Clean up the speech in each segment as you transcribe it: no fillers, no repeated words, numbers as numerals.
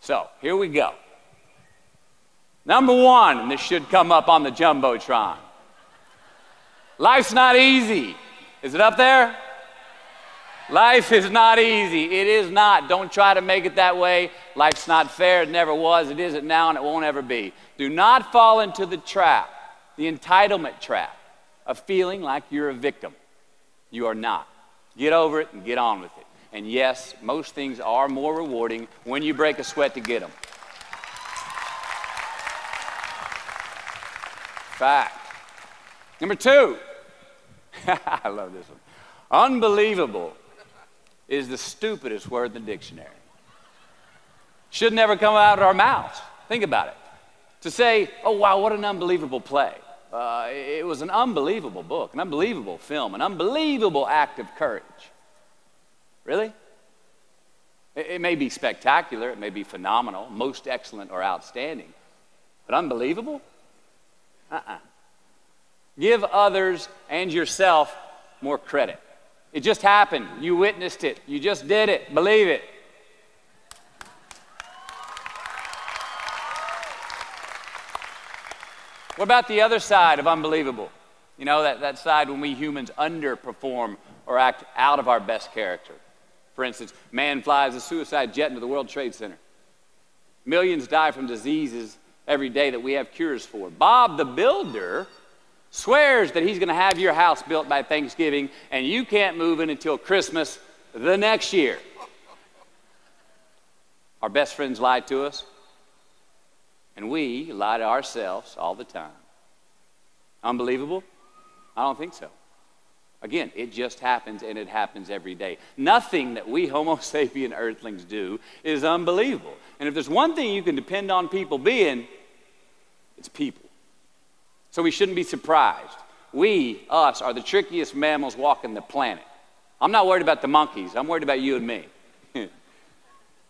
So here we go. Number one, and this should come up on the Jumbotron. Life's not easy. Is it up there? Life is not easy. It is not. Don't try to make it that way. Life's not fair. It never was. It isn't now, and it won't ever be. Do not fall into the trap, the entitlement trap, of feeling like you're a victim. You are not. Get over it and get on with it. And yes, most things are more rewarding when you break a sweat to get them. Fact. Number two. I love this one. Unbelievable is the stupidest word in the dictionary. Should never come out of our mouths. Think about it. To say, oh, wow, what an unbelievable play. It was an unbelievable book, an unbelievable film, an unbelievable act of courage. Really? It may be spectacular, it may be phenomenal, most excellent or outstanding, but unbelievable? Give others and yourself more credit. It just happened. You witnessed it. You just did it. Believe it. What about the other side of unbelievable? You know, that side when we humans underperform or act out of our best character. For instance, man flies a suicide jet into the World Trade Center. Millions die from diseases every day that we have cures for. Bob the Builder swears that he's going to have your house built by Thanksgiving, and you can't move in until Christmas the next year. Our best friends lie to us, and we lie to ourselves all the time. Unbelievable? I don't think so. Again, it just happens, and it happens every day. Nothing that we Homo sapien earthlings do is unbelievable. And if there's one thing you can depend on people being, it's people. So we shouldn't be surprised. We, us, are the trickiest mammals walking the planet. I'm not worried about the monkeys. I'm worried about you and me.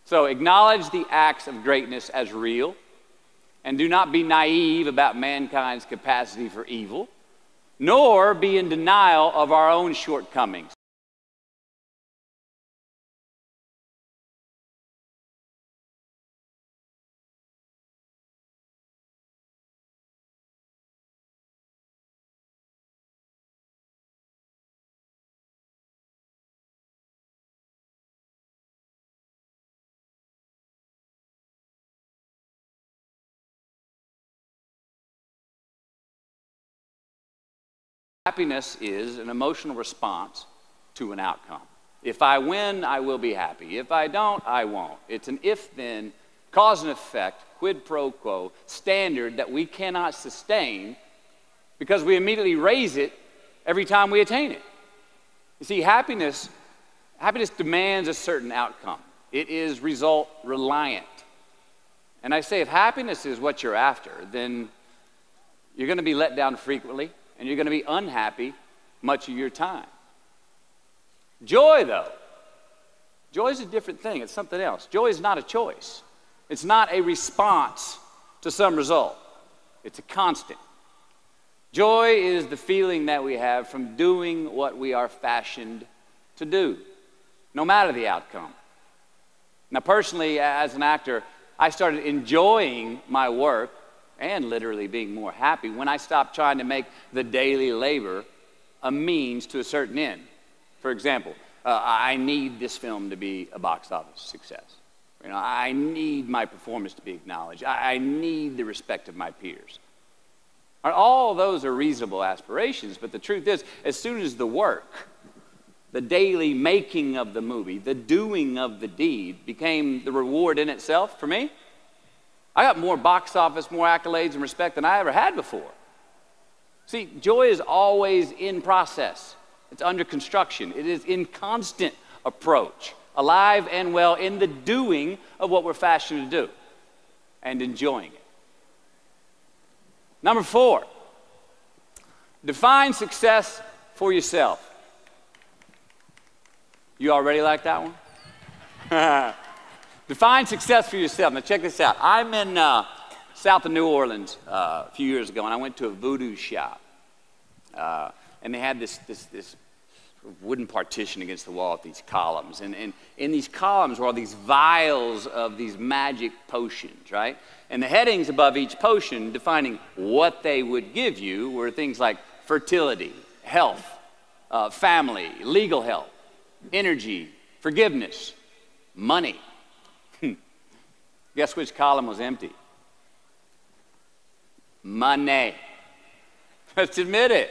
So acknowledge the acts of greatness as real, and do not be naive about mankind's capacity for evil, nor be in denial of our own shortcomings. Happiness is an emotional response to an outcome. If I win, I will be happy. If I don't, I won't. It's an if-then, cause and effect, quid pro quo standard that we cannot sustain because we immediately raise it every time we attain it. You see, happiness demands a certain outcome. It is result reliant. And I say if happiness is what you're after, then you're going to be let down frequently, and you're going to be unhappy much of your time. Joy, though, joy is a different thing. It's something else. Joy is not a choice. It's not a response to some result. It's a constant. Joy is the feeling that we have from doing what we are fashioned to do, no matter the outcome. Now, personally, as an actor, I started enjoying my work and literally being more happy when I stopped trying to make the daily labor a means to a certain end. For example, I need this film to be a box office success. You know, I need my performance to be acknowledged. I need the respect of my peers. All those are reasonable aspirations, but the truth is, as soon as the work, the daily making of the movie, the doing of the deed became the reward in itself for me, I got more box office, more accolades and respect than I ever had before. See, joy is always in process. It's under construction. It is in constant approach, alive and well in the doing of what we're fashioned to do and enjoying it. Number 4, define success for yourself. You already like that one? Define success for yourself. Now check this out. I'm in south of New Orleans a few years ago, and I went to a voodoo shop. And they had this wooden partition against the wall with these columns. And in these columns were all these vials of these magic potions, right? And the headings above each potion defining what they would give you were things like fertility, health, family, legal help, energy, forgiveness, money. Guess which column was empty? Money. Let's admit it.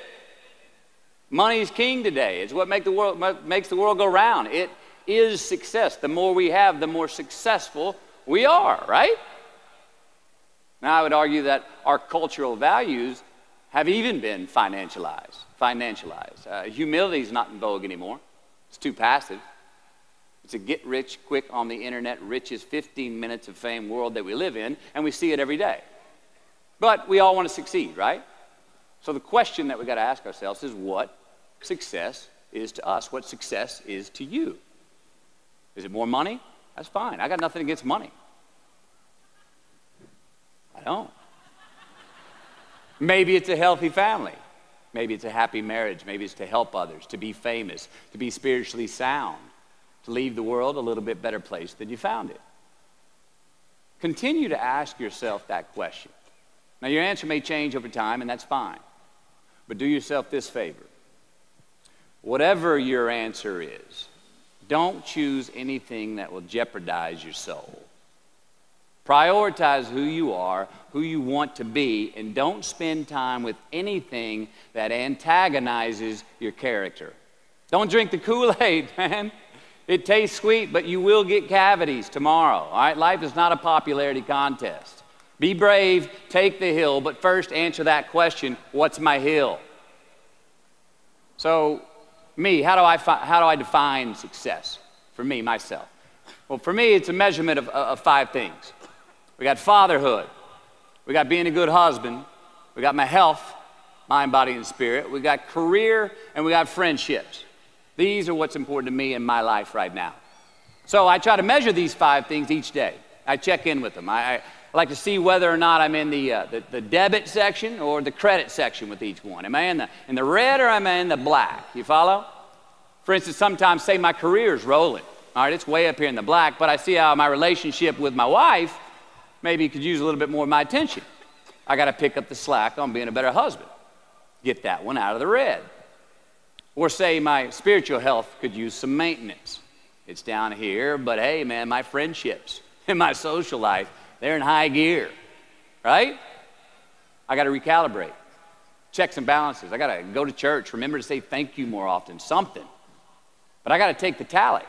Money is king today. It's what makes the world go round. It is success. The more we have, the more successful we are, right? Now, I would argue that our cultural values have even been financialized. Humility is not in vogue anymore. It's too passive. It's a get-rich-quick on the internet, richest 15 minutes of fame world that we live in, and we see it every day. But we all want to succeed, right? So the question that we've got to ask ourselves is what success is to us, what success is to you. Is it more money? That's fine. I got nothing against money. I don't. Maybe it's a healthy family. Maybe it's a happy marriage. Maybe it's to help others, to be famous, to be spiritually sound, to leave the world a little bit better place than you found it. Continue to ask yourself that question. Now, your answer may change over time, and that's fine. But do yourself this favor. Whatever your answer is, don't choose anything that will jeopardize your soul. Prioritize who you are, who you want to be, and don't spend time with anything that antagonizes your character. Don't drink the Kool-Aid, man. It tastes sweet, but you will get cavities tomorrow, all right? Life is not a popularity contest. Be brave, take the hill, but first answer that question, what's my hill? So, how do I define success? For me, myself. Well, for me, it's a measurement of 5 things. We got fatherhood. We got being a good husband. We got my health, mind, body, and spirit. We got career, and we got friendships. These are what's important to me in my life right now. So I try to measure these 5 things each day. I check in with them. I like to see whether or not I'm in the debit section or the credit section with each one. Am I in the red or am I in the black? You follow? For instance, sometimes say my career is rolling. All right, it's way up here in the black, but I see how my relationship with my wife maybe could use a little bit more of my attention. I got to pick up the slack on being a better husband. Get that one out of the red. Or say my spiritual health could use some maintenance. It's down here, but hey, man, my friendships and my social life, they're in high gear, right? I got to recalibrate. Checks and balances. I got to go to church. Remember to say thank you more often, something. But I got to take the tally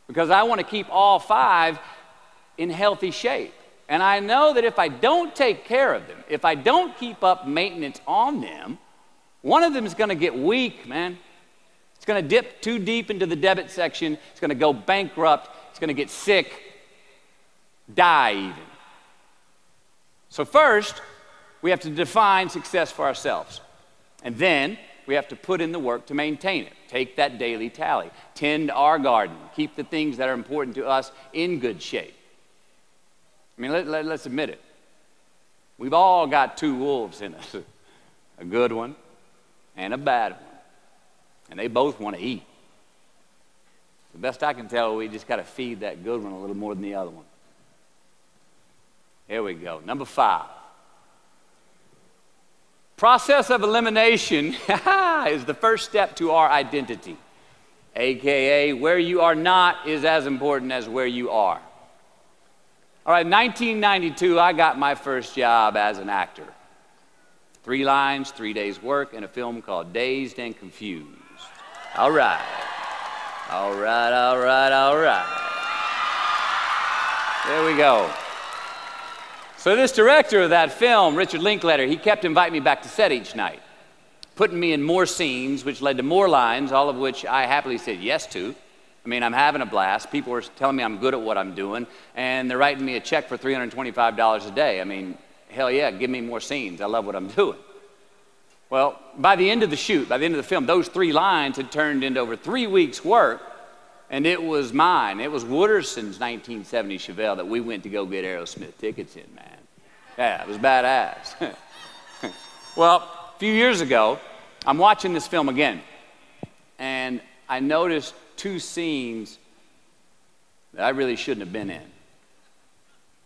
because I want to keep all 5 in healthy shape. And I know that if I don't take care of them, if I don't keep up maintenance on them, one of them is going to get weak, man. It's going to dip too deep into the debit section. It's going to go bankrupt. It's going to get sick, die even. So first, we have to define success for ourselves. And then we have to put in the work to maintain it. Take that daily tally. Tend our garden. Keep the things that are important to us in good shape. I mean, let's admit it. We've all got 2 wolves in us. A good one and a bad one. And they both want to eat. The best I can tell, we just got to feed that good one a little more than the other one. Here we go. Number 5. Process of elimination is the first step to our identity. AKA, where you are not is as important as where you are. All right, 1992, I got my first job as an actor. 3 lines, 3 days work in a film called Dazed and Confused. All right. All right, all right, all right. There we go. So this director of that film, Richard Linklater, he kept inviting me back to set each night, putting me in more scenes, which led to more lines, all of which I happily said yes to. I mean, I'm having a blast. People are telling me I'm good at what I'm doing, and they're writing me a check for $325 a day. I mean, hell yeah, give me more scenes. I love what I'm doing. Well, by the end of the shoot, by the end of the film, those 3 lines had turned into over 3 weeks' work, and it was mine. It was Wooderson's 1970 Chevelle that we went to go get Aerosmith tickets in, man. Yeah, it was badass. Well, a few years ago, I'm watching this film again, and I noticed two scenes that I really shouldn't have been in.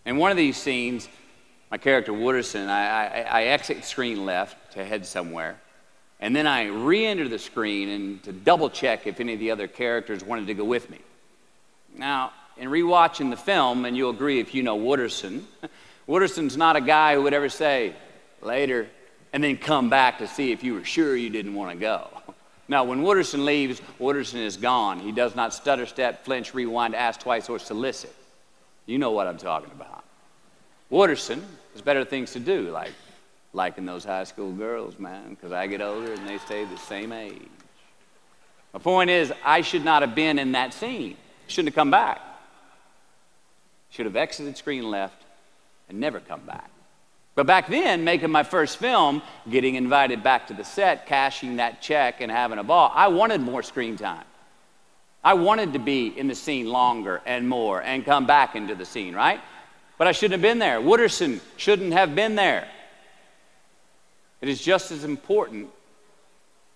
In one of these scenes, my character Wooderson, I exit screen left to head somewhere, and then I re-enter the screen and to double check if any of the other characters wanted to go with me. Now, in rewatching the film, and you'll agree if you know Wooderson, Wooderson's not a guy who would ever say, later, and then come back to see if you were sure you didn't want to go. Now, when Wooderson leaves, Wooderson is gone. He does not stutter, step, flinch, rewind, ask twice, or solicit. You know what I'm talking about. Wooderson has better things to do, like liking those high school girls, man, because I get older and they stay the same age. My point is, I should not have been in that scene. Shouldn't have come back. Should have exited screen left and never come back. But back then, making my first film, getting invited back to the set, cashing that check and having a ball, I wanted more screen time. I wanted to be in the scene longer and more and come back into the scene, right? But I shouldn't have been there. Wooderson shouldn't have been there. It is just as important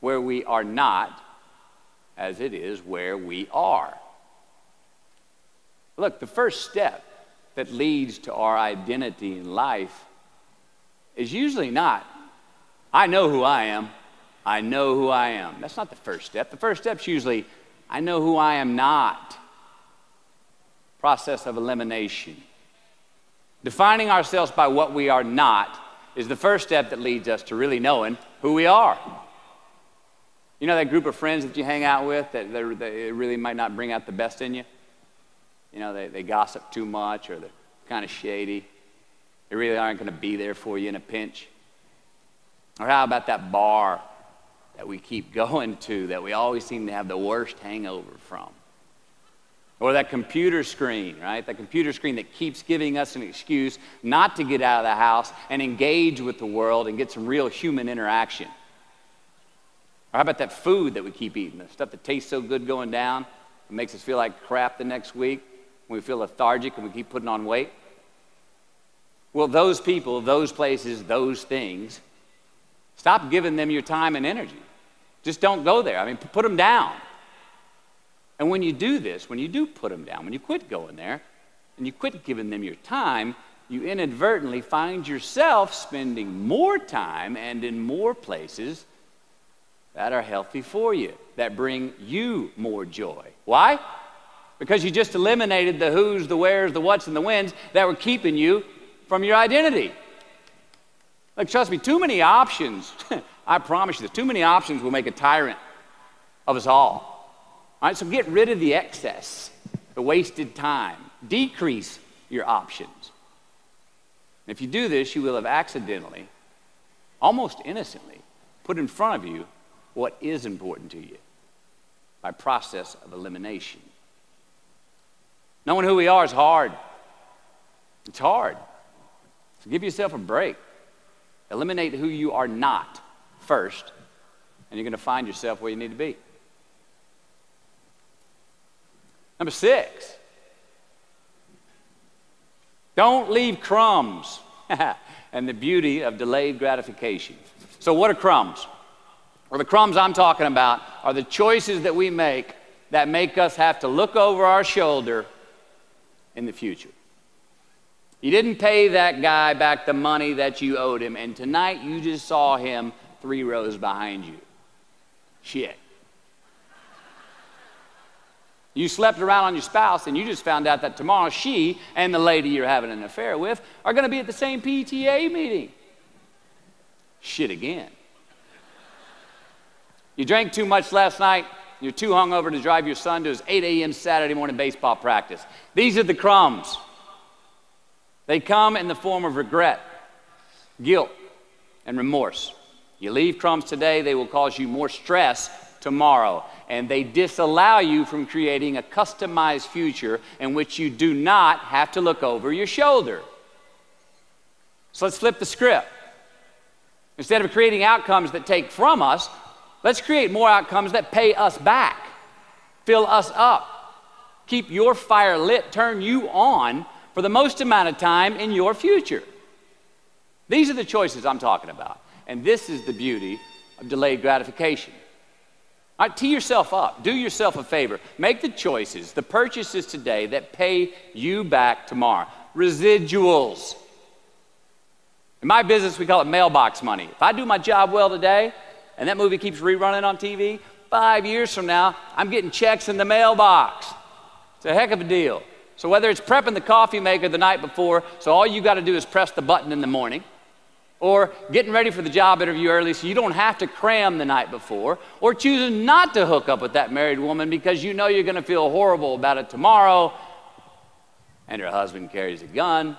where we are not as it is where we are. Look, the first step that leads to our identity in life is usually not, I know who I am, I know who I am. That's not the first step. The first step's usually, I know who I am not. Process of elimination. Defining ourselves by what we are not is the first step that leads us to really knowing who we are. You know that group of friends that you hang out with that they really might not bring out the best in you? You know, they gossip too much, or they're kind of shady. They really aren't going to be there for you in a pinch. Or how about that bar that we keep going to that we always seem to have the worst hangover from? Or that computer screen, right? That computer screen that keeps giving us an excuse not to get out of the house and engage with the world and get some real human interaction. Or how about that food that we keep eating, the stuff that tastes so good going down, it makes us feel like crap the next week, when we feel lethargic and we keep putting on weight? Well, those people, those places, those things, stop giving them your time and energy. Just don't go there. I mean, put them down. And when you do this, when you do put them down, when you quit going there, and you quit giving them your time, you inadvertently find yourself spending more time and in more places that are healthy for you, that bring you more joy. Why? Because you just eliminated the who's, the where's, the what's, and the when's that were keeping you from your identity. Like, trust me, too many options, I promise you this, too many options will make a tyrant of us all. All right, so get rid of the excess, the wasted time. Decrease your options. And if you do this, you will have accidentally, almost innocently, put in front of you what is important to you by process of elimination. Knowing who we are is hard. It's hard. So give yourself a break. Eliminate who you are not first, and you're going to find yourself where you need to be. Number 6, don't leave crumbs. And the beauty of delayed gratification. So what are crumbs? Well, the crumbs I'm talking about are the choices that we make that make us have to look over our shoulder in the future. You didn't pay that guy back the money that you owed him, and tonight you just saw him 3 rows behind you. Shit. You slept around on your spouse, and you just found out that tomorrow she and the lady you're having an affair with are going to be at the same PTA meeting. Shit again. You drank too much last night. You're too hungover to drive your son to his 8 a.m. Saturday morning baseball practice. These are the crumbs. They come in the form of regret, guilt, and remorse. You leave crumbs today, they will cause you more stress tomorrow. And they disallow you from creating a customized future in which you do not have to look over your shoulder. So let's flip the script. Instead of creating outcomes that take from us, let's create more outcomes that pay us back, fill us up, keep your fire lit, turn you on for the most amount of time in your future. These are the choices I'm talking about. And this is the beauty of delayed gratification. All right, tee yourself up. Do yourself a favor. Make the choices, the purchases today that pay you back tomorrow. Residuals. In my business, we call it mailbox money. If I do my job well today, and that movie keeps rerunning on TV, 5 years from now, I'm getting checks in the mailbox. It's a heck of a deal. So whether it's prepping the coffee maker the night before, so all you got to do is press the button in the morning, or getting ready for the job interview early so you don't have to cram the night before, or choosing not to hook up with that married woman because you know you're going to feel horrible about it tomorrow, and her husband carries a gun,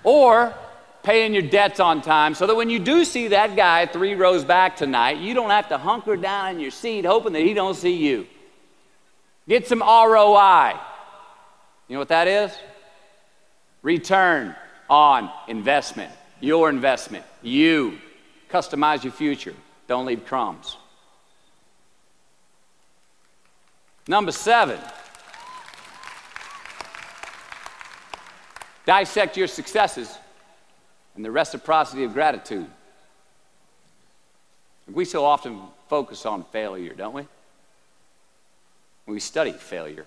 or paying your debts on time so that when you do see that guy 3 rows back tonight, you don't have to hunker down in your seat hoping that he don't see you. Get some ROI. You know what that is? Return on investment. Your investment. You. Customize your future. Don't leave crumbs. Number 7. Dissect your successes and the reciprocity of gratitude. We so often focus on failure, don't we? When we study failure,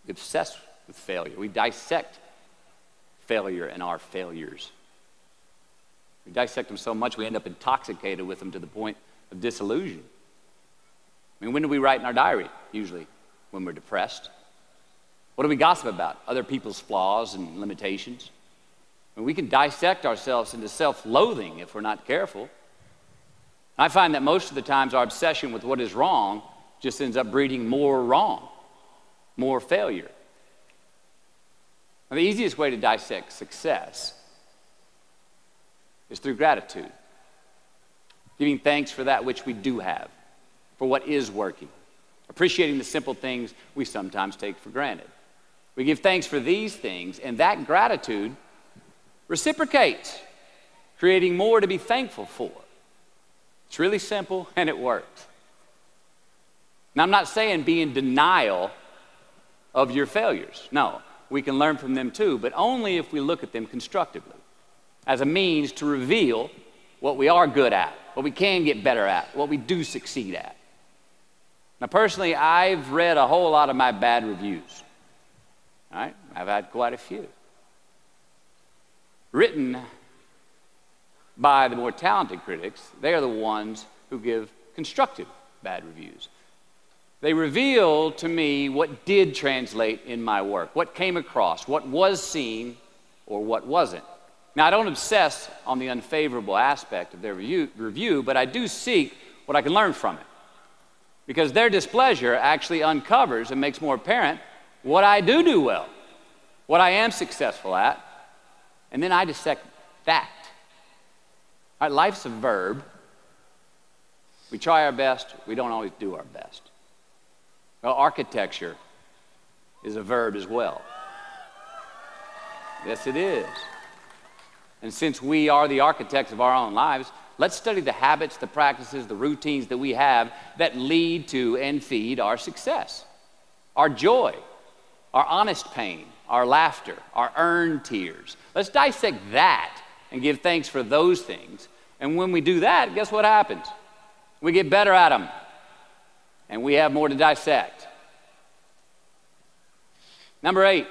we obsess with failure. We dissect failure and our failures. We dissect them so much we end up intoxicated with them to the point of disillusion. I mean, when do we write in our diary? Usually when we're depressed. What do we gossip about? Other people's flaws and limitations. I mean, we can dissect ourselves into self-loathing if we're not careful. I find that most of the times our obsession with what is wrong just ends up breeding more wrong, more failure. Now, the easiest way to dissect success is through gratitude, giving thanks for that which we do have, for what is working, appreciating the simple things we sometimes take for granted. We give thanks for these things, and that gratitude reciprocates, creating more to be thankful for. It's really simple, and it works. Now, I'm not saying be in denial of your failures. No, we can learn from them too, but only if we look at them constructively, as a means to reveal what we are good at, what we can get better at, what we do succeed at. Now, personally, I've read a whole lot of my bad reviews. All right? I've had quite a few. Written by the more talented critics, they are the ones who give constructive bad reviews. They reveal to me what did translate in my work, what came across, what was seen, or what wasn't. Now, I don't obsess on the unfavorable aspect of their review, but I do seek what I can learn from it. Because their displeasure actually uncovers and makes more apparent what I do well, what I am successful at, and then I dissect that. All right, life's a verb. We try our best, we don't always do our best. Well, architecture is a verb as well. Yes, it is. And since we are the architects of our own lives, let's study the habits, the practices, the routines that we have that lead to and feed our success, our joy, our honest pain, our laughter, our earned tears. Let's dissect that and give thanks for those things. And when we do that, guess what happens? We get better at them, and we have more to dissect. Number 8,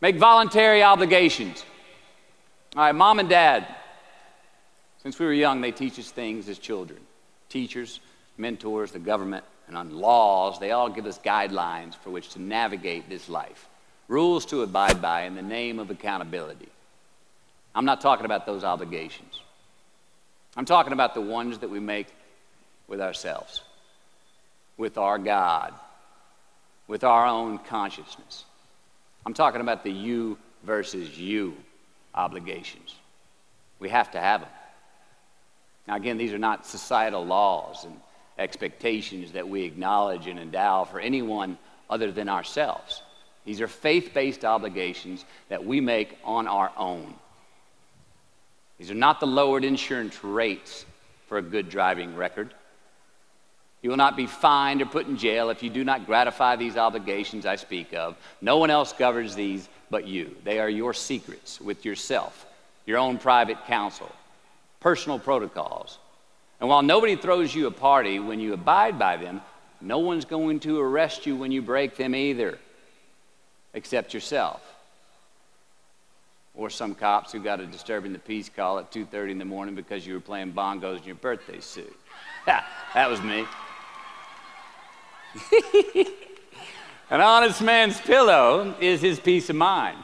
make voluntary obligations. All right, mom and dad, since we were young, they teach us things as children. Teachers, mentors, the government, and on laws, they all give us guidelines for which to navigate this life. Rules to abide by in the name of accountability. I'm not talking about those obligations. I'm talking about the ones that we make with ourselves, with our God, with our own consciousness. I'm talking about the you versus you obligations. We have to have them. Now, again, these are not societal laws and expectations that we acknowledge and endow for anyone other than ourselves. These are faith-based obligations that we make on our own. These are not the lowered insurance rates for a good driving record. You will not be fined or put in jail if you do not gratify these obligations I speak of. No one else governs these but you. They are your secrets with yourself, your own private counsel, personal protocols. And while nobody throws you a party when you abide by them, no one's going to arrest you when you break them either, except yourself. Or some cops who got a disturbing the peace call at 2:30 in the morning because you were playing bongos in your birthday suit. That was me. An honest man's pillow is his peace of mind.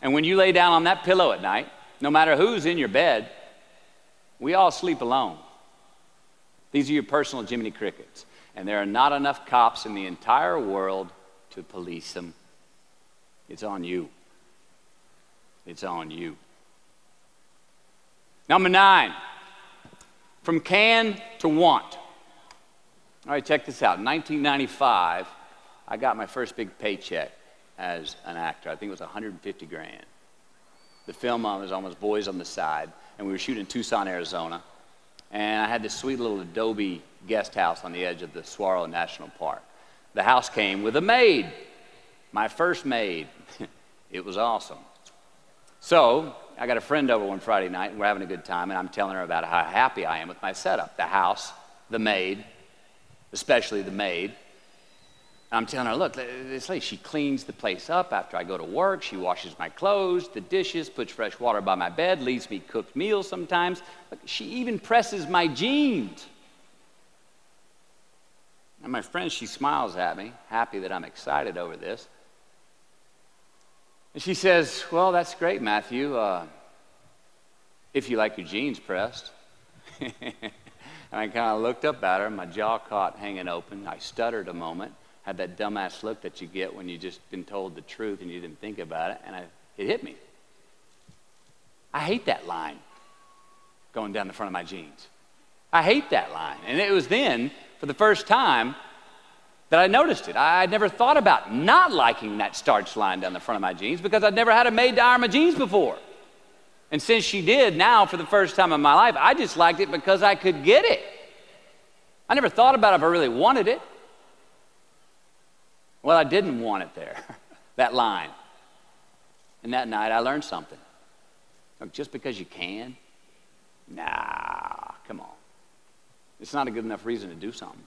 And when you lay down on that pillow at night, no matter who's in your bed, we all sleep alone. These are your personal Jiminy Crickets. And there are not enough cops in the entire world to police them. It's on you. It's on you. Number 9, from can to want. All right, check this out. In 1995, I got my first big paycheck as an actor. I think it was 150 grand. The film was almost Boys on the Side, and we were shooting in Tucson, Arizona. And I had this sweet little adobe guest house on the edge of the Saguaro National Park. The house came with a maid, my first maid. It was awesome. So I got a friend over one Friday night, and we're having a good time, and I'm telling her about how happy I am with my setup. The house, the maid, especially the maid. And I'm telling her, look, this lady, she cleans the place up after I go to work. She washes my clothes, the dishes, puts fresh water by my bed, leaves me cooked meals sometimes. Look, she even presses my jeans. And my friend, she smiles at me, happy that I'm excited over this. And she says, well, that's great, Matthew, if you like your jeans pressed. And I kind of looked up at her, my jaw caught hanging open. I stuttered a moment, had that dumbass look that you get when you've just been told the truth and you didn't think about it, and it hit me. I hate that line going down the front of my jeans. I hate that line. And it was then, for the first time, that I noticed it. I'd never thought about not liking that starch line down the front of my jeans because I'd never had a maid to iron my jeans before. And since she did, now for the first time in my life, I just liked it because I could get it. I never thought about it if I really wanted it. Well, I didn't want it there, that line. And that night I learned something. Look, just because you can, nah, come on. It's not a good enough reason to do something.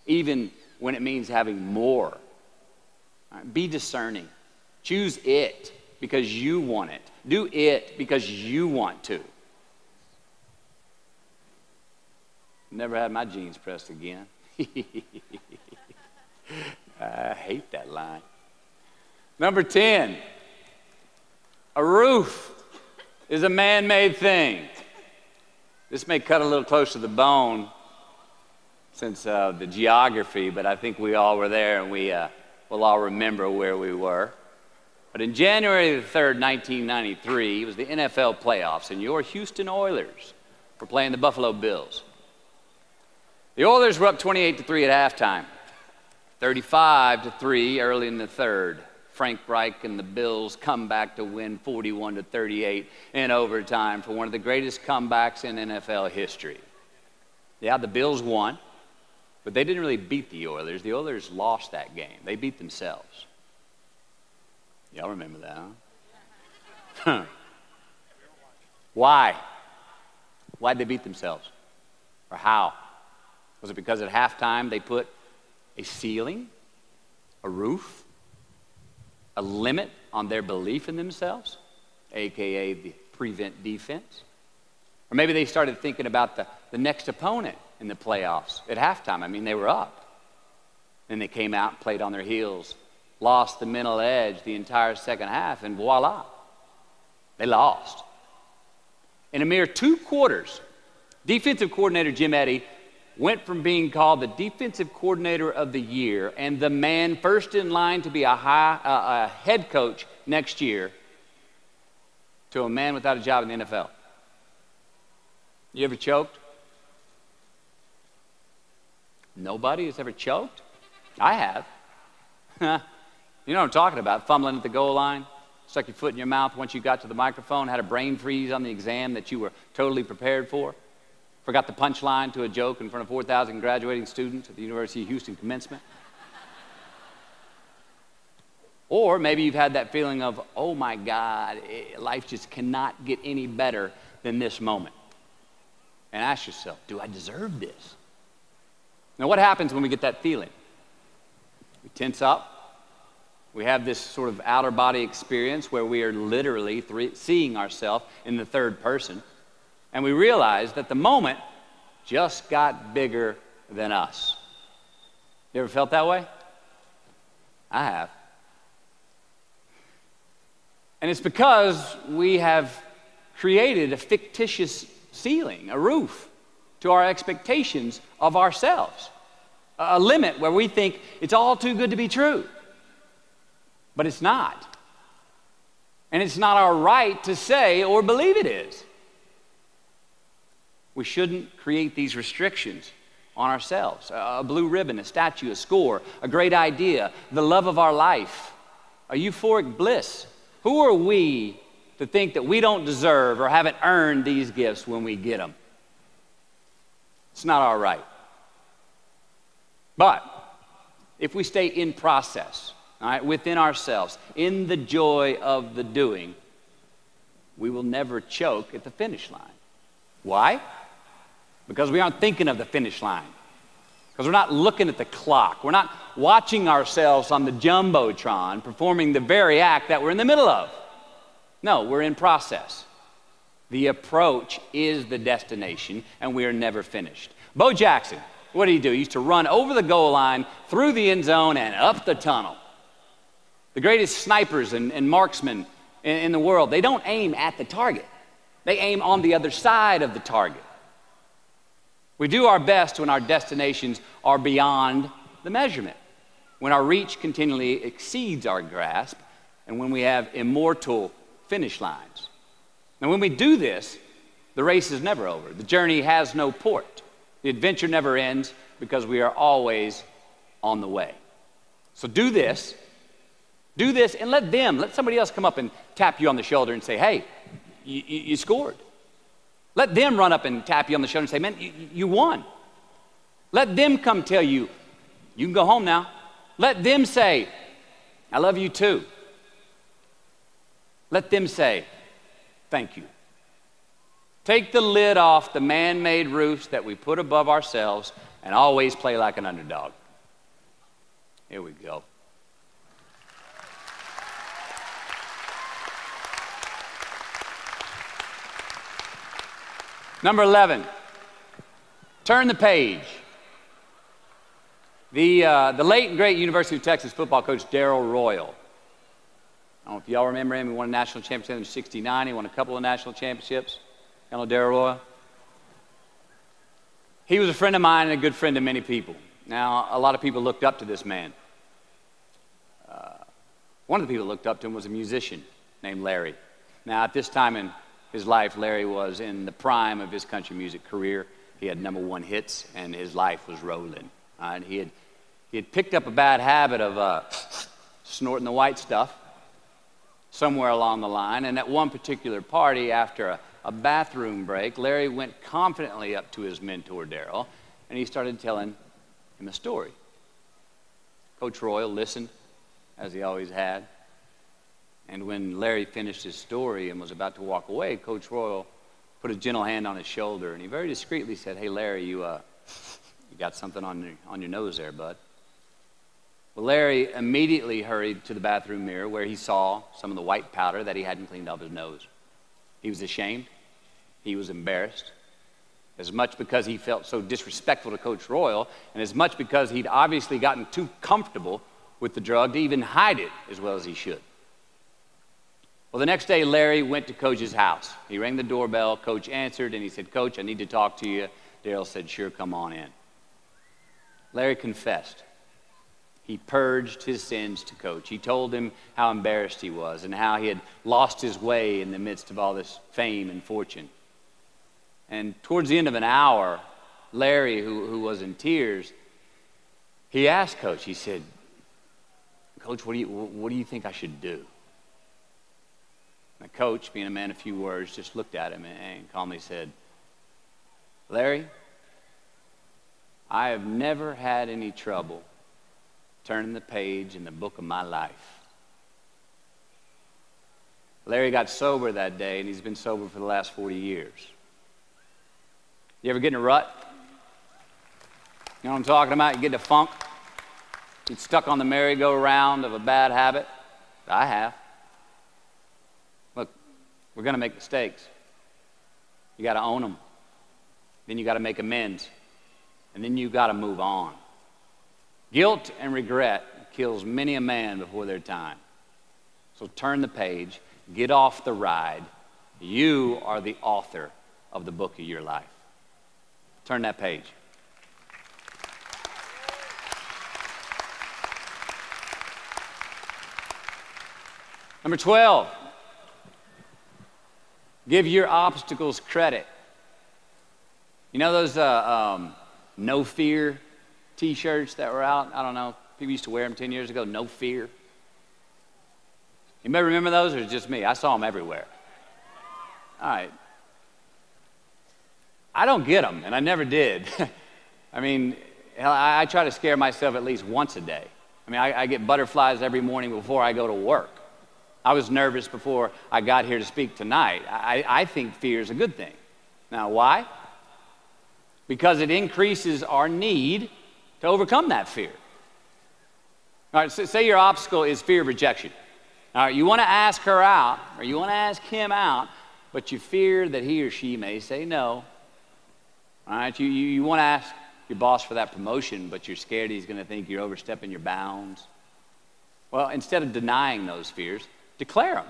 Even when it means having more. Right? Be discerning. Choose it because you want it. Do it because you want to. Never had my jeans pressed again. I hate that line. Number 10, a roof is a man-made thing. This may cut a little close to the bone since the geography, but I think we all were there and we'll all remember where we were. But in January the 3rd, 1993, it was the NFL playoffs, and your Houston Oilers were playing the Buffalo Bills. The Oilers were up 28-3 at halftime, 35-3 early in the third. Frank Reich and the Bills come back to win 41-38 in overtime for one of the greatest comebacks in NFL history. Yeah, the Bills won, but they didn't really beat the Oilers. The Oilers lost that game. They beat themselves. Y'all remember that, huh? Why? Why'd they beat themselves? Or how? Was it because at halftime they put a ceiling, a roof, a limit on their belief in themselves, aka the prevent defense? Or maybe they started thinking about the next opponent in the playoffs at halftime. I mean, they were up. Then they came out and played on their heels, lost the mental edge the entire second half, and voila, they lost. In a mere 2 quarters, defensive coordinator Jim Eddy went from being called the defensive coordinator of the year and the man first in line to be a head coach next year to a man without a job in the NFL. You ever choked? Nobody has ever choked? I have. You know what I'm talking about, fumbling at the goal line, stuck your foot in your mouth once you got to the microphone, had a brain freeze on the exam that you were totally prepared for, forgot the punchline to a joke in front of 4,000 graduating students at the University of Houston commencement. Or maybe you've had that feeling of, oh my God, life just cannot get any better than this moment. and ask yourself, do I deserve this? Now, what happens when we get that feeling? We tense up. We have this sort of outer body experience where we are literally seeing ourselves in the third person. And we realize that the moment just got bigger than us. You ever felt that way? I have. And it's because we have created a fictitious ceiling, a roof, to our expectations of ourselves. A limit where we think it's all too good to be true. But it's not. And it's not our right to say or believe it is. We shouldn't create these restrictions on ourselves. A blue ribbon, a statue, a score, a great idea, the love of our life, a euphoric bliss. Who are we to think that we don't deserve or haven't earned these gifts when we get them? It's not our right. But if we stay in process, all right, within ourselves, in the joy of the doing, we will never choke at the finish line. Why? Because we aren't thinking of the finish line. Because we're not looking at the clock. We're not watching ourselves on the Jumbotron performing the very act that we're in the middle of. No, we're in process. The approach is the destination, and we are never finished. Bo Jackson, what did he do? He used to run over the goal line, through the end zone, and up the tunnel. The greatest snipers and marksmen in the world, they don't aim at the target. They aim on the other side of the target. We do our best when our destinations are beyond the measurement, when our reach continually exceeds our grasp, and when we have immortal finish lines. Now, when we do this, the race is never over. The journey has no port. The adventure never ends because we are always on the way. So do this, and let somebody else come up and tap you on the shoulder and say, hey, you scored. Let them run up and tap you on the shoulder and say, man, you won. Let them come tell you, you can go home now. Let them say, I love you too. Let them say, thank you. Take the lid off the man-made roofs that we put above ourselves and always play like an underdog. Here we go. Number 11, turn the page. The late and great University of Texas football coach Darrell Royal. I don't know if y'all remember him. He won a national championship in '69. He won a couple of national championships. You know Darrell Royal? He was a friend of mine and a good friend of many people. Now, a lot of people looked up to this man. One of the people that looked up to him was a musician named Larry. Now, at this time in his life, Larry was in the prime of his country music career. He had #1 hits, and his life was rolling. He had picked up a bad habit of snorting the white stuff somewhere along the line, and at one particular party, after a bathroom break, Larry went confidently up to his mentor, Darrell, and he started telling him a story. Coach Royal listened, as he always had. And when Larry finished his story and was about to walk away, Coach Royal put a gentle hand on his shoulder, and he very discreetly said, hey, Larry, you got something on your nose there, bud. Well, Larry immediately hurried to the bathroom mirror where he saw some of the white powder that he hadn't cleaned off his nose. He was ashamed. He was embarrassed, as much because he felt so disrespectful to Coach Royal, and as much because he'd obviously gotten too comfortable with the drug to even hide it as well as he should. Well, the next day, Larry went to Coach's house. He rang the doorbell. Coach answered, and he said, Coach, I need to talk to you. Darrell said, sure, come on in. Larry confessed. He purged his sins to Coach. He told him how embarrassed he was and how he had lost his way in the midst of all this fame and fortune. And towards the end of an hour, Larry, who was in tears, he asked Coach, he said, Coach, what do you think I should do? The coach, being a man of few words, just looked at him and calmly said, Larry, I have never had any trouble turning the page in the book of my life. Larry got sober that day, and he's been sober for the last 40 years. You ever get in a rut? You know what I'm talking about? You get in a funk. You get stuck on the merry-go-round of a bad habit. I have. Look, we're going to make mistakes. You got to own them. Then you got to make amends. And then you got to move on. Guilt and regret kills many a man before their time. So turn the page, get off the ride. You are the author of the book of your life. Turn that page. Number 12, give your obstacles credit. You know those no fear t-shirts that were out? I don't know. People used to wear them 10 years ago, no fear. Anybody remember those, or is it just me? I saw them everywhere. All right. I don't get them, and I never did. I mean, hell, I try to scare myself at least once a day. I mean, I get butterflies every morning before I go to work. I was nervous before I got here to speak tonight. I think fear is a good thing. Now, why? Because it increases our need to overcome that fear. All right, so say your obstacle is fear of rejection. All right, you want to ask her out, or you want to ask him out, but you fear that he or she may say no. All right, you want to ask your boss for that promotion, but you're scared he's going to think you're overstepping your bounds. Well, instead of denying those fears, declare them.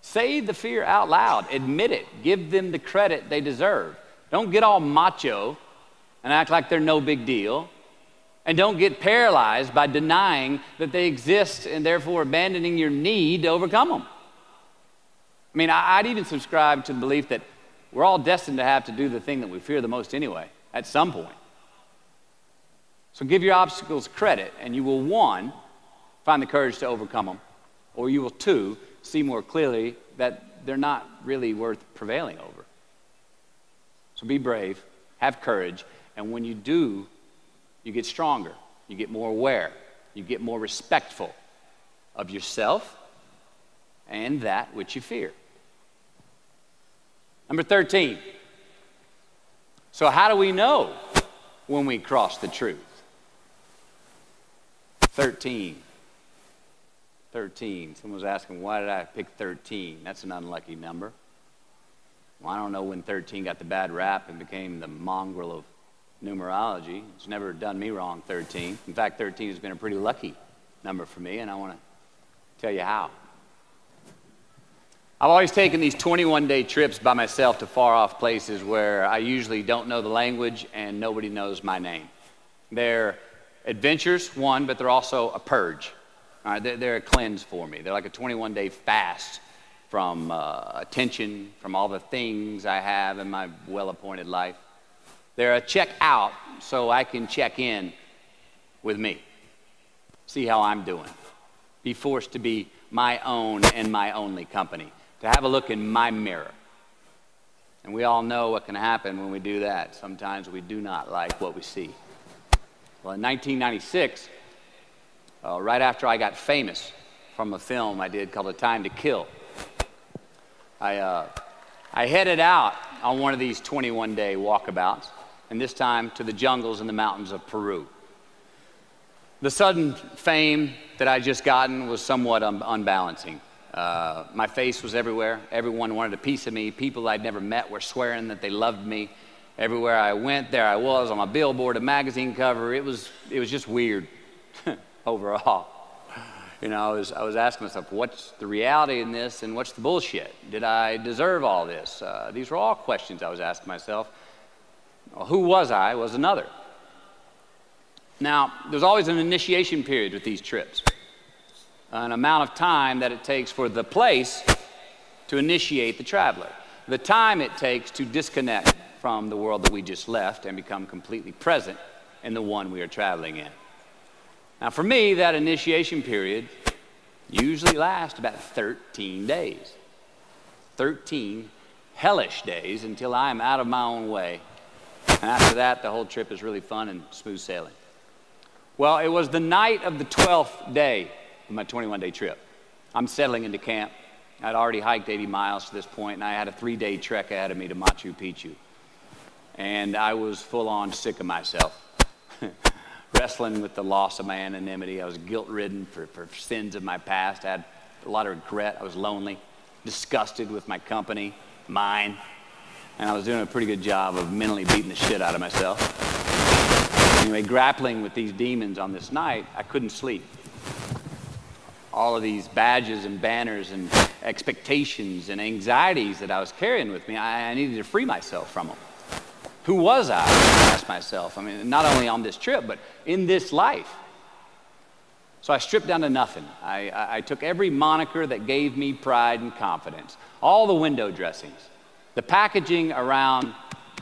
Say the fear out loud. Admit it. Give them the credit they deserve. Don't get all macho and act like they're no big deal. And don't get paralyzed by denying that they exist and therefore abandoning your need to overcome them. I mean, I'd even subscribe to the belief that we're all destined to have to do the thing that we fear the most anyway, at some point. So give your obstacles credit, and you will, 1, find the courage to overcome them, or you will, 2, see more clearly that they're not really worth prevailing over. So be brave, have courage, and when you do, you get stronger, you get more aware, you get more respectful of yourself and that which you fear. Number 13. So how do we know when we cross the truth? 13. 13. Someone was asking, why did I pick 13? That's an unlucky number. Well, I don't know when 13 got the bad rap and became the mongrel of numerology. It's never done me wrong, 13. In fact, 13 has been a pretty lucky number for me, and I want to tell you how. I've always taken these 21-day trips by myself to far-off places where I usually don't know the language and nobody knows my name. They're adventures, one, but they're also a purge. All right, they're a cleanse for me. They're like a 21-day fast from attention, from all the things I have in my well-appointed life. They're a check out so I can check in with me, see how I'm doing, be forced to be my own and my only company, to have a look in my mirror. And we all know what can happen when we do that. Sometimes we do not like what we see. Well, in 1996, right after I got famous from a film I did called A Time to Kill, I headed out on one of these 21-day walkabouts, and this time to the jungles and the mountains of Peru. The sudden fame that I just gotten was somewhat unbalancing. My face was everywhere. Everyone wanted a piece of me. People I'd never met were swearing that they loved me. Everywhere I went, there I was on a billboard, a magazine cover. It was just weird overall. You know, I was asking myself, what's the reality in this and what's the bullshit? Did I deserve all this? These were all questions I was asking myself. Well, who was I was another. Now, there's always an initiation period with these trips. An amount of time that it takes for the place to initiate the traveler. The time it takes to disconnect from the world that we just left and become completely present in the one we are traveling in. Now for me, that initiation period usually lasts about 13 days. 13 hellish days until I am out of my own way. And after that, the whole trip is really fun and smooth sailing. Well, it was the night of the 12th day of my 21-day trip. I'm settling into camp. I'd already hiked 80 miles to this point, and I had a 3-day trek ahead of me to Machu Picchu. and I was full on sick of myself. Wrestling with the loss of my anonymity. I was guilt-ridden for sins of my past. I had a lot of regret. I was lonely, disgusted with my company, mine, and I was doing a pretty good job of mentally beating the shit out of myself. Anyway, grappling with these demons on this night, I couldn't sleep. All of these badges and banners and expectations and anxieties that I was carrying with me, I needed to free myself from them. Who was I asked myself. I mean, not only on this trip, but in this life. So I stripped down to nothing. I took every moniker that gave me pride and confidence, all the window dressings, the packaging around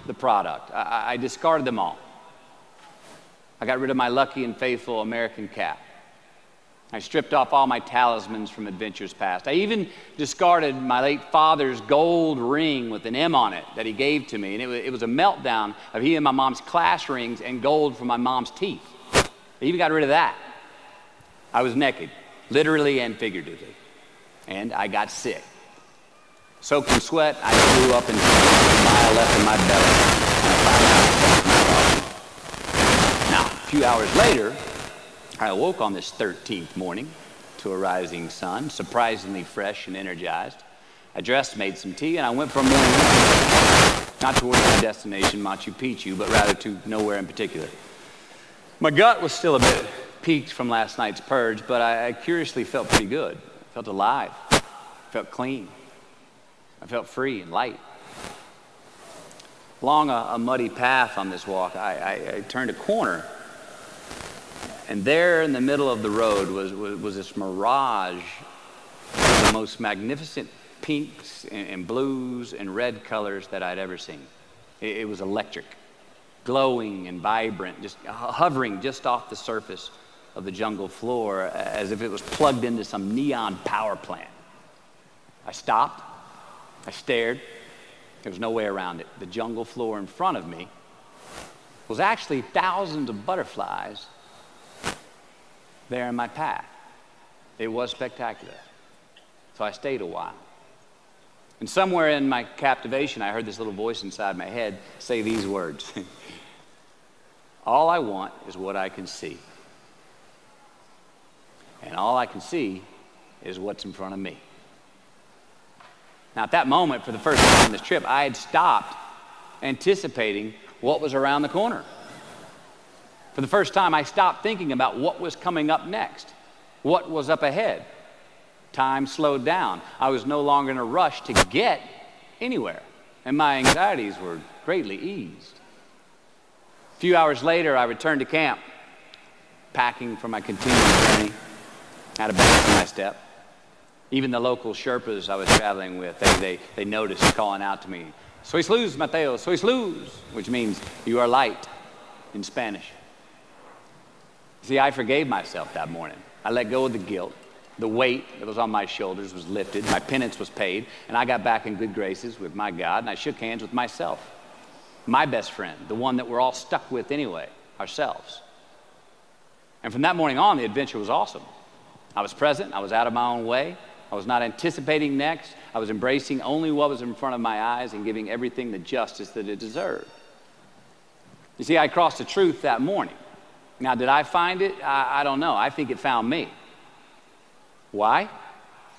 the product. I discarded them all. I got rid of my lucky and faithful American cap. I stripped off all my talismans from adventures past. I even discarded my late father's gold ring with an M on it that he gave to me. And it was a meltdown of he and my mom's class rings and gold from my mom's teeth. I even got rid of that. I was naked, literally and figuratively. And I got sick. Soaked in sweat, I threw up and a mile left in my belly. And I found out. Now, a few hours later, I awoke on this 13th morning to a rising sun, surprisingly fresh and energized. I dressed, made some tea, and I went for a morning walk. Not towards my destination, Machu Picchu, but rather to nowhere in particular. My gut was still a bit peaked from last night's purge, but I curiously felt pretty good. I felt alive. I felt clean. I felt free and light. Along a muddy path on this walk, I turned a corner. And there in the middle of the road was this mirage of the most magnificent pinks and blues and red colors that I'd ever seen. It was electric, glowing and vibrant, just hovering just off the surface of the jungle floor as if it was plugged into some neon power plant. I stopped, I stared, there was no way around it. The jungle floor in front of me was actually thousands of butterflies there in my path. It was spectacular. So I stayed a while. And somewhere in my captivation, I heard this little voice inside my head say these words. All I want is what I can see. And all I can see is what's in front of me. Now, at that moment, for the first time on this trip, I had stopped anticipating what was around the corner. For the first time, I stopped thinking about what was coming up next, what was up ahead. Time slowed down. I was no longer in a rush to get anywhere, and my anxieties were greatly eased. A few hours later, I returned to camp, packing for my continuing journey. I had a bang in my step. Even the local Sherpas I was traveling with, they noticed calling out to me, "Sois luz, Mateo, sois luz," which means you are light in Spanish. See, I forgave myself that morning. I let go of the guilt. The weight that was on my shoulders was lifted. My penance was paid. And I got back in good graces with my God. And I shook hands with myself, my best friend, the one that we're all stuck with anyway, ourselves. And from that morning on, the adventure was awesome. I was present. I was out of my own way. I was not anticipating next. I was embracing only what was in front of my eyes and giving everything the justice that it deserved. You see, I crossed the truth that morning. Now, did I find it? I don't know. I think it found me. Why?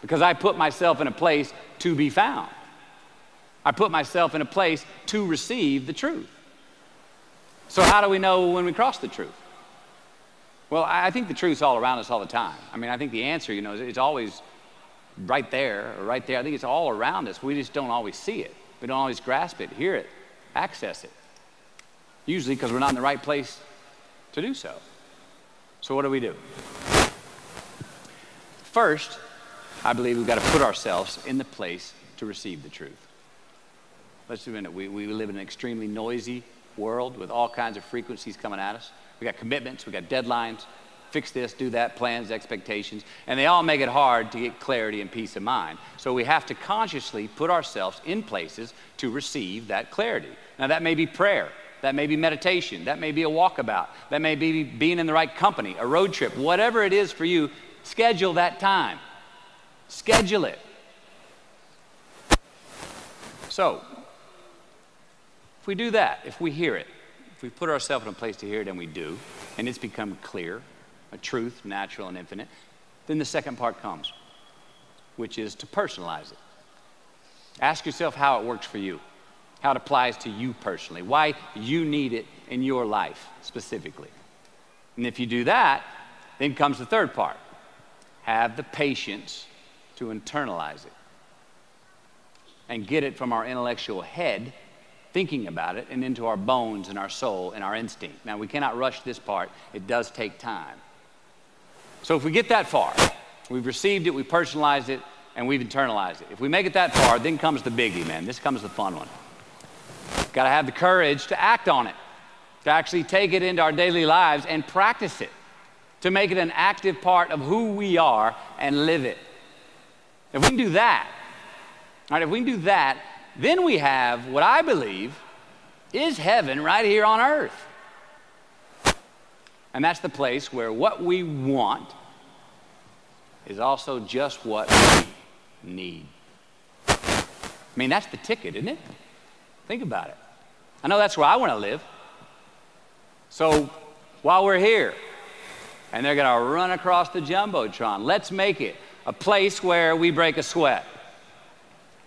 Because I put myself in a place to be found. I put myself in a place to receive the truth. So how do we know when we cross the truth? Well, I think the truth's all around us all the time. I mean, I think the answer, it's always right there or right there. I think it's all around us. We just don't always see it. We don't always grasp it, hear it, access it. Usually because we're not in the right place to do so. So what do? First, I believe we've got to put ourselves in the place to receive the truth. Let's admit it. We live in an extremely noisy world with all kinds of frequencies coming at us. We got commitments, we got deadlines, fix this, do that, plans, expectations, and they all make it hard to get clarity and peace of mind. So we have to consciously put ourselves in places to receive that clarity. Now that may be prayer. That may be meditation. That may be a walkabout. That may be being in the right company, a road trip. Whatever it is for you, schedule that time. Schedule it. So, If we do that, if we hear it, if we put ourselves in a place to hear it, and we do, and it's become clear, a truth, natural and infinite, then the second part comes, which is to personalize it. Ask yourself how it works for you, how it applies to you personally, why you need it in your life specifically. And if you do that, then comes the third part. Have the patience to internalize it and get it from our intellectual head, thinking about it, and into our bones and our soul and our instinct. Now, we cannot rush this part. It does take time. So if we get that far, we've received it, we've personalized it, and we've internalized it. If we make it that far, then comes the biggie, man. This comes the fun one. Got to have the courage to act on it, to actually take it into our daily lives and practice it, to make it an active part of who we are and live it. If we can do that, all right, if we can do that, then we have what I believe is heaven right here on earth. And that's the place where what we want is also just what we need. I mean, that's the ticket, isn't it? Think about it. I know that's where I want to live. So while we're here, and they're going to run across the Jumbotron, let's make it a place where we break a sweat,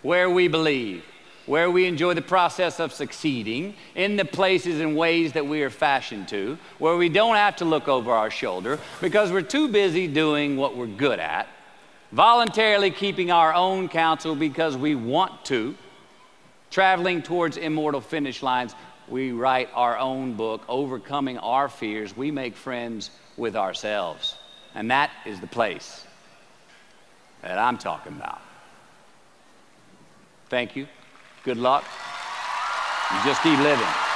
where we believe, where we enjoy the process of succeeding in the places and ways that we are fashioned to, where we don't have to look over our shoulder because we're too busy doing what we're good at, voluntarily keeping our own counsel because we want to, traveling towards immortal finish lines. We write our own book, overcoming our fears. We make friends with ourselves. And that is the place that I'm talking about. Thank you. Good luck. You just keep living.